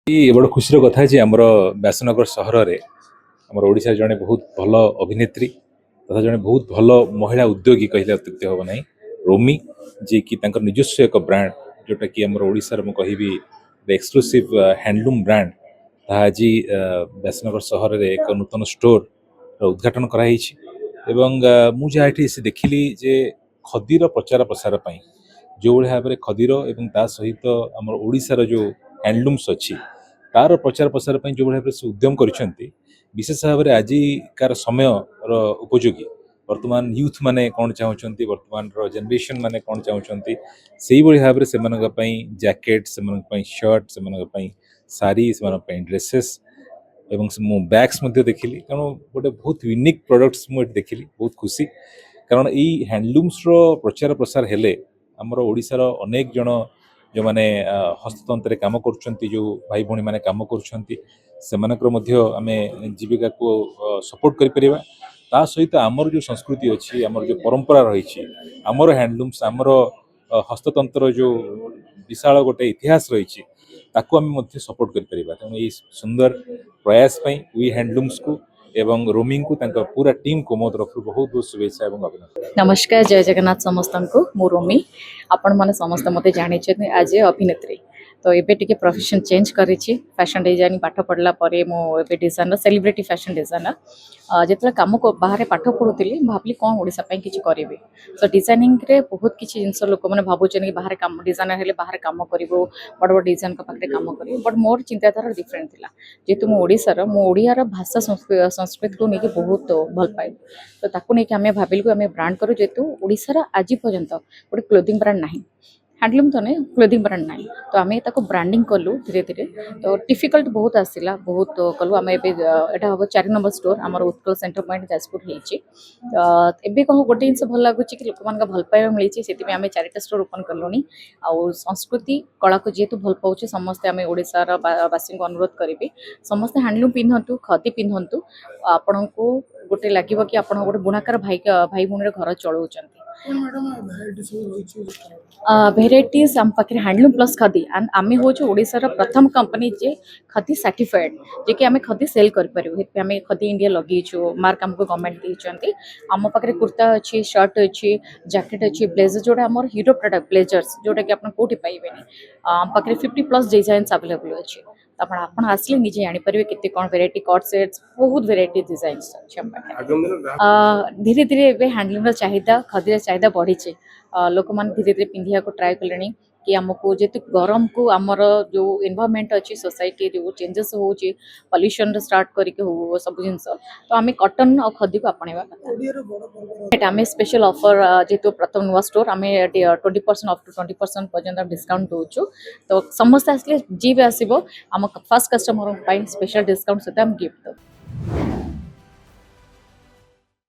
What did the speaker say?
ये बड़ खुशी कथा है आमर व्यासनगर सहर में आमर ओडिशा जड़े बहुत भल अभिनेत्री तथा जड़े बहुत भल महिला उद्योगी कहले अत्युक्ति हम ना रोमी जी की निजस्व एक ब्रांड जोटा कि आमर ओडिशार मु कहि एक्सक्लूसिव हैंडलूम ब्रांड ताहा आज व्यासनगर सहर में एक नूतन स्टोर उद्घाटन कराई मुझे से देखिली जे खदीर प्रचार प्रसार पाई जो भाव में खदीर एवं ता सहित आम ओडिशार जो हैंडलूम्स अच्छी तार प्रचार प्रसार पर जो भाव से उद्यम करछंती विशेष भाव में आजिकार समय उपयोगी वर्तमान यूथ माने कौन चाहते वर्तमान जनरेशन माने कौन चाहते से भाव से जैकेट से शर्ट से साड़ी से ड्रेसेस एवं मु बैग्स देखिली कारण गोटे बहुत यूनिक प्रोडक्ट्स मुझे देखिली बहुत खुशी कारण यही हैंडलूम्स प्रचार प्रसार हेले आमर ओडिशार अनेक जन जो माने हस्ततंत्र काम कर जो भाई भौणी मैंने काम करें जीविका को सपोर्ट करिपरिबा ता सहित आमर जो संस्कृति अच्छी आमर जो परंपरा रही आमर हैंडलूम्स आमर हस्ततंत्र जो विशाल गोटे इतिहास रही ताकू आम सपोर्ट करिपरिबा तेणु ये सुंदर प्रयास वी हैंडलूम्स को एवं रोमिंग को पूरा टीम को मो तरफ बहुत बहुत शुभेच्छा एवं अभिनंदन। नमस्कार, जय जगन्नाथ समस्त को मु रोमी आपण मैंने समस्त मत जानी आज अभिनेत्री तो ये टे प्रोफेशन चेंज करी फैशन डिजाइन पाठ पढ़ला मुझे डिजाइनर सेलिब्रिटी फैशन डिजाइनर जिते कम को बाहर पाठ पढ़ुली भाविली कौन ओडिशा किसी करी तो डिजाइनिंग रे बहुत किसी जिन लोक मैंने भावुन कि बाहर कम डिजाइनर हेले बाहर कम कर बड़ बड़ डिजाइन पाखे कम कर बट मोर चिंताधारा डिफरेंट थी जेहेतु मुझार मुझार भाषा संस्कृति को लेकिन बहुत भल पाए तो ताकू नहीं आम भाविलु आम ब्रांड करूँ जेहेतु ओडिशार आज पर्यंत गोटे क्लोथिंग ब्रांड ना हैंडलूम तो नहीं क्लोथिंग ब्रांड ना तो आम ताको ब्रांडिंग कलु धीरे धीरे तो डिफिकल्ट बहुत आसला बहुत कलु आम एटा हम 4 नंबर स्टोर आम उत्कल सेंटर पॉइंट जाजपुर होबे कह गोटे जिन भल लगुच कि लोक मान भल पाइबा मिली से आम 4टा स्टोर ओपन कलुनी आउ संस्कृति कला को जेहेतु भल पाचे समस्ते आम ओडिशार बासी को अनुरोध करी समस्ते हैंडलूम पिंधतु खदी पिंधतु आपण को गोटे लगे कि आप गोटे बुणाकार भाई भूणि घर चलाऊँ भेराइटीज आम पाखे हैंडलूम प्लस खदी एंड आम हूँ ओडिशार प्रथम कंपनी जे खदी सर्टिफाइड जे कि आम खदी सेल करें आम खदी इंडिया लगेचु मार्क आमको गवर्नमेंट देते आम पाखे कुर्ता अच्छी शर्ट अच्छी जैकेट अच्छी ब्लेजर जोड़ा आम हीरो प्रोडक्ट ब्लेजर्स जोटा कि आप कौटी पाइबे आम पाखे 50+ डिजाइन्स अवेलेबल अच्छे आप आसले निजे जानीपर के कौन वेराइटी कट सेट्स बहुत वेराइटी डिजाइन धीरे धीरे हैंडलूम चाहिदा खदीर चाहिदा बढ़ी लोक मैंने धीरे धीरे पिंधिया को ट्राए कले कि आमको जेहेतु गरम को आमर जो एनवायरनमेंट अच्छी सोसाइटी जो चेंजेस हो पॉल्यूशन स्टार्ट करके हो सब जिन तो आम कॉटन और खदी को आपणवा कथा आम स्पेशल ऑफर जेहेतु प्रथम नुआ स्टोर आम 20% अप टू 20% पर्यंत डिस्काउंट दूचु तो समस्त आसले जी भी आसो आम फर्स्ट कस्टमर स्पेशल डिस्काउंट सहित आम गिफ्ट दो।